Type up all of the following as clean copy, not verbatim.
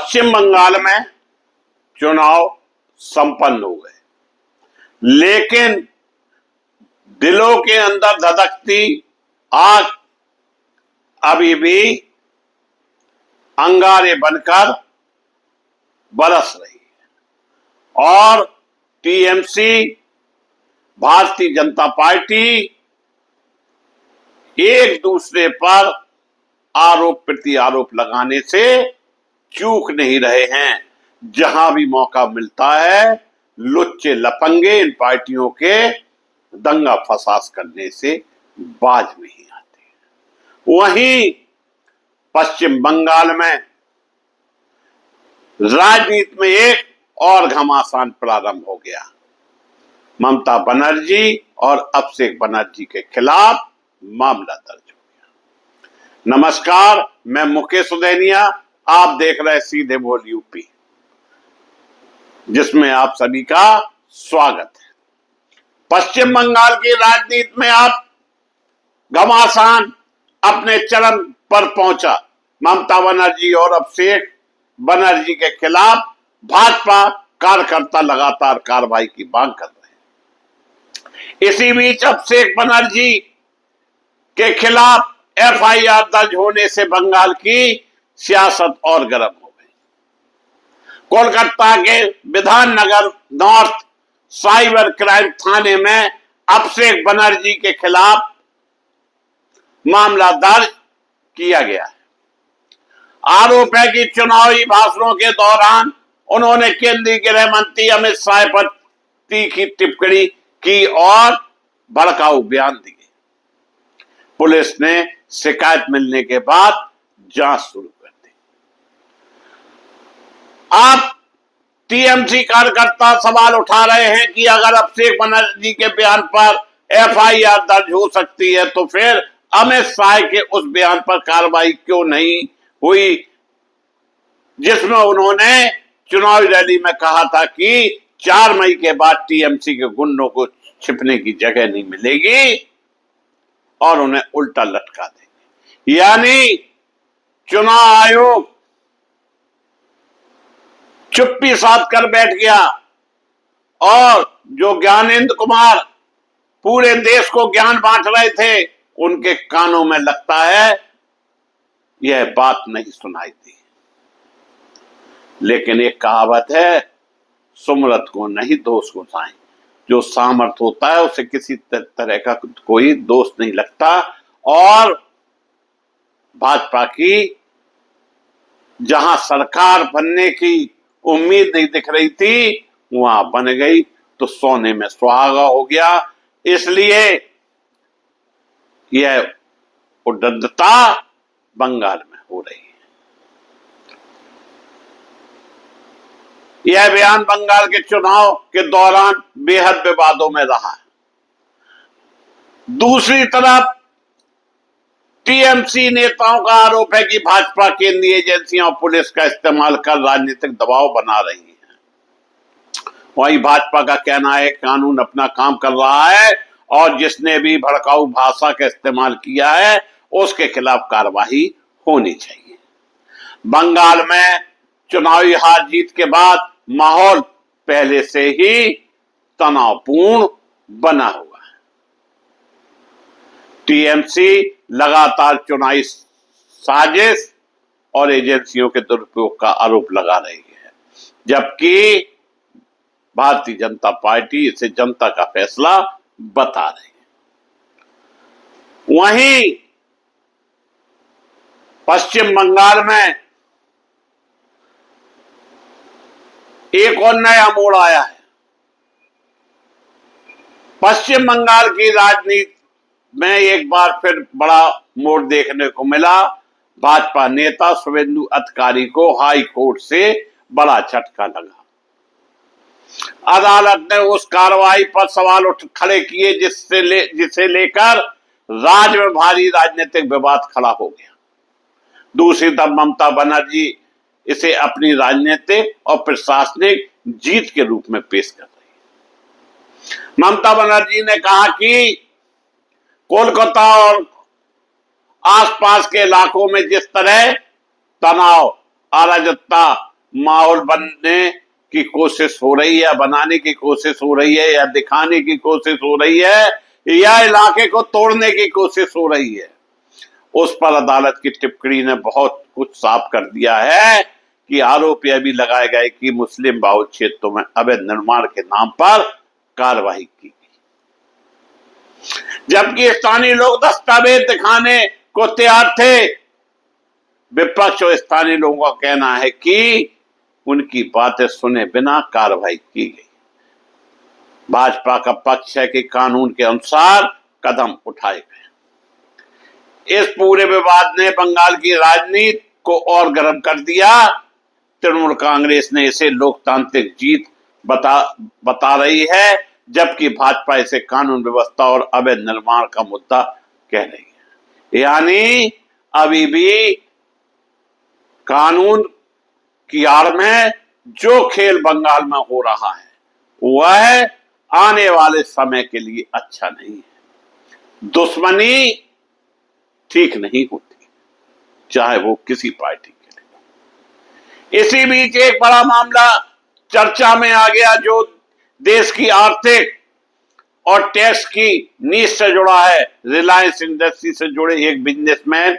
पश्चिम बंगाल में चुनाव संपन्न हो गए, लेकिन दिलों के अंदर धधकती आग अभी भी अंगारे बनकर बरस रही है और टीएमसी, भारतीय जनता पार्टी एक दूसरे पर आरोप प्रति आरोप लगाने से चूक नहीं रहे हैं। जहां भी मौका मिलता है लुच्चे लफंगे इन पार्टियों के दंगा फसाद करने से बाज नहीं आते। वहीं पश्चिम बंगाल में राजनीति में एक और घमासान प्रारंभ हो गया। ममता बनर्जी और अभिषेक बनर्जी के खिलाफ मामला दर्ज हो गया। नमस्कार, मैं मुकेश उदेनिया, आप देख रहे हैं सीधे बोल यूपी, जिसमें आप सभी का स्वागत है। पश्चिम बंगाल की राजनीति में अब घमासान अपने चरम पर पहुंचा। ममता बनर्जी और अभिषेक बनर्जी के खिलाफ भाजपा कार्यकर्ता लगातार कार्रवाई की मांग कर रहे हैं। इसी बीच अभिषेक बनर्जी के खिलाफ एफआईआर दर्ज होने से बंगाल की सियासत और गर्म हो गई। कोलकाता के विधाननगर नॉर्थ साइबर क्राइम थाने में अभिषेक बनर्जी के खिलाफ मामला दर्ज किया गया है। आरोप है कि चुनावी भाषणों के दौरान उन्होंने केंद्रीय गृह मंत्री अमित शाह पर तीखी टिप्पणी की और भड़काऊ बयान दिए। पुलिस ने शिकायत मिलने के बाद जांच शुरू कर दी। अब टीएमसी कार्यकर्ता सवाल उठा रहे हैं कि अगर अभिषेक बनर्जी के बयान पर एफआईआर दर्ज हो सकती है तो फिर अमित शाह के उस बयान पर कार्रवाई क्यों नहीं हुई, जिसमें उन्होंने चुनावी रैली में कहा था कि 4 मई के बाद टीएमसी के गुंडों को छिपने की जगह नहीं मिलेगी और उन्हें उल्टा लटका देंगे। यानी चुनाव आयोग चुप्पी साध कर बैठ गया और जो ज्ञानेंद्र कुमार पूरे देश को ज्ञान बांट रहे थे, उनके कानों में लगता है यह बात नहीं सुनाई दी। लेकिन एक कहावत है, सुमरत को नहीं दोष गुसाएं। जो सामर्थ होता है उसे किसी तरह का कोई दोष नहीं लगता और भाजपा की जहां सरकार बनने की उम्मीद नहीं दिख रही थी, वहां बन गई तो सोने में सुहागा हो गया। इसलिए यह उद्दंडता बंगाल में हो रही है। यह बयान बंगाल के चुनाव के दौरान बेहद विवादों में रहा है। दूसरी तरफ टीएमसी नेताओं का आरोप है कि भाजपा केंद्रीय एजेंसियां और पुलिस का इस्तेमाल कर राजनीतिक दबाव बना रही हैं। वहीं भाजपा का कहना है कानून अपना काम कर रहा है और जिसने भी भड़काऊ भाषा का इस्तेमाल किया है उसके खिलाफ कार्रवाई होनी चाहिए। बंगाल में चुनावी हार जीत के बाद माहौल पहले से ही तनावपूर्ण बना हुआ है। टीएमसी लगातार चुनावी साजिश और एजेंसियों के दुरुपयोग का आरोप लगा रही है, जबकि भारतीय जनता पार्टी इसे जनता का फैसला बता रही है। वहीं पश्चिम बंगाल में एक और नया मोड़ आया है। पश्चिम बंगाल की राजनीति में एक बार फिर बड़ा मोड़ देखने को मिला। भाजपा नेता शुभेंदु अधिकारी को हाई कोर्ट से बड़ा झटका लगा। अदालत ने उस कार्रवाई पर सवाल खड़े किए जिसे लेकर राज्य में भारी राजनीतिक विवाद खड़ा हो गया। दूसरी तरफ ममता बनर्जी इसे अपनी राजनीतिक और प्रशासनिक जीत के रूप में पेश कर रही है। ममता बनर्जी ने कहा कि कोलकाता और आसपास के इलाकों में जिस तरह तनाव, अराजकता माहौल बनने की कोशिश हो रही है, बनाने की कोशिश हो रही है, या दिखाने की कोशिश हो रही है, या इलाके को तोड़ने की कोशिश हो रही है, उस पर अदालत की टिप्पणी ने बहुत कुछ साफ कर दिया है कि आरोप यह भी लगाए गए कि मुस्लिम बहुल क्षेत्रों में अवैध निर्माण के नाम पर कार्रवाई की गई, जबकि स्थानीय लोग दस्तावेज दिखाने को तैयार थे। विपक्ष और स्थानीय लोगों का कहना है कि उनकी बातें सुने बिना कार्रवाई की गई। भाजपा का पक्ष है कि कानून के अनुसार कदम उठाए गए। इस पूरे विवाद ने बंगाल की राजनीति को और गर्म कर दिया। तृणमूल कांग्रेस ने इसे लोकतांत्रिक जीत बता रही है, जबकि भाजपा इसे कानून व्यवस्था और अवैध निर्माण का मुद्दा कह रही है। यानी अभी भी कानून की आड़ में जो खेल बंगाल में हो रहा है वह आने वाले समय के लिए अच्छा नहीं है। दुश्मनी ठीक नहीं होती, चाहे वो किसी पार्टी के लिए। इसी बीच एक बड़ा मामला चर्चा में आ गया जो देश की आर्थिक और टैक्स की नींव से जुड़ा है। रिलायंस इंडस्ट्री से जुड़े एक बिजनेसमैन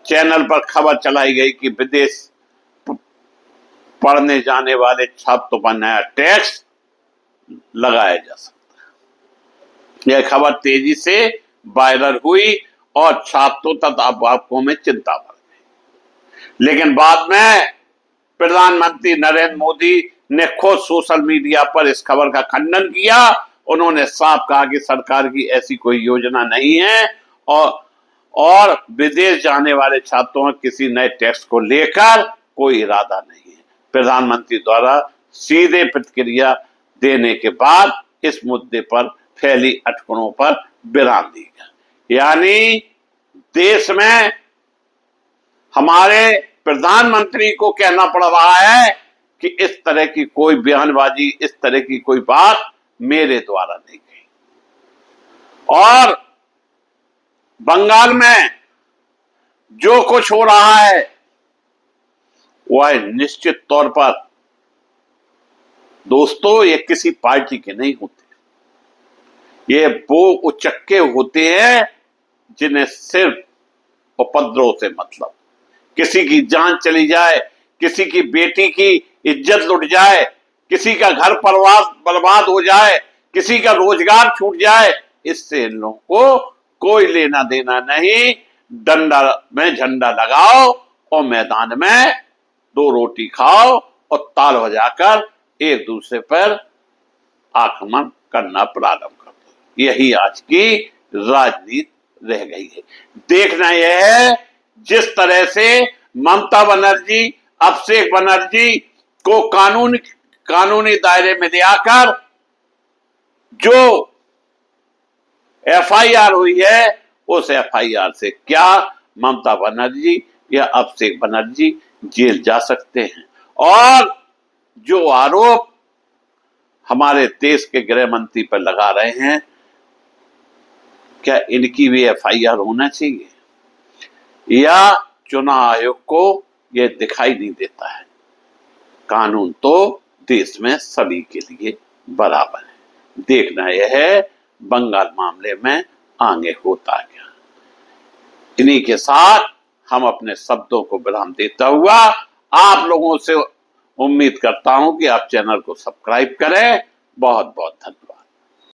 चैनल पर खबर चलाई गई कि विदेश पढ़ने जाने वाले छात्रों पर नया टैक्स लगाया जा सकता है। यह खबर तेजी से वायरल हुई और छात्रों तथा अभिभावकों में चिंता बढ़ गई। लेकिन बाद में प्रधानमंत्री नरेंद्र मोदी ने खुद सोशल मीडिया पर इस खबर का खंडन किया। उन्होंने साफ कहा कि सरकार की ऐसी कोई योजना नहीं है और विदेश जाने वाले छात्रों में किसी नए टैक्स को लेकर कोई इरादा नहीं है। प्रधानमंत्री द्वारा सीधे प्रतिक्रिया देने के बाद इस मुद्दे पर फैली अटकलों पर विराम दी गई। यानी देश में हमारे प्रधानमंत्री को कहना पड़ रहा है कि इस तरह की कोई बयानबाजी, इस तरह की कोई बात मेरे द्वारा नहीं कही। और बंगाल में जो कुछ हो रहा है वह निश्चित तौर पर दोस्तों ये किसी पार्टी के नहीं होते, ये वो उचक्के होते हैं जिन्हें सिर्फ उपद्रव से मतलब, किसी की जान चली जाए, किसी की बेटी की इज्जत लुट जाए, किसी का घर परिवार बर्बाद हो जाए, किसी का रोजगार छूट जाए, इससे इन लोगों को कोई लेना देना नहीं। डंडा में झंडा लगाओ और मैदान में दो रोटी खाओ और ताल बजाकर एक दूसरे पर आक्रमण करना प्रारंभ कर दो। यही आज की राजनीति रह गई है। देखना यह है जिस तरह से ममता बनर्जी, अभिषेक बनर्जी को कानूनी दायरे में ले आकर जो एफआईआर हुई है उस एफआईआर से क्या ममता बनर्जी या अभिषेक बनर्जी जेल जा सकते हैं। और जो आरोप हमारे देश के गृह मंत्री पर लगा रहे हैं, क्या इनकी भी एफआईआर होना चाहिए या चुनाव आयोग को यह दिखाई नहीं देता है? कानून तो देश में सभी के लिए बराबर है। देखना यह है बंगाल मामले में आगे होता क्या। इन्हीं के साथ हम अपने शब्दों को विराम देता हुआ आप लोगों से उम्मीद करता हूं कि आप चैनल को सब्सक्राइब करें। बहुत बहुत धन्यवाद।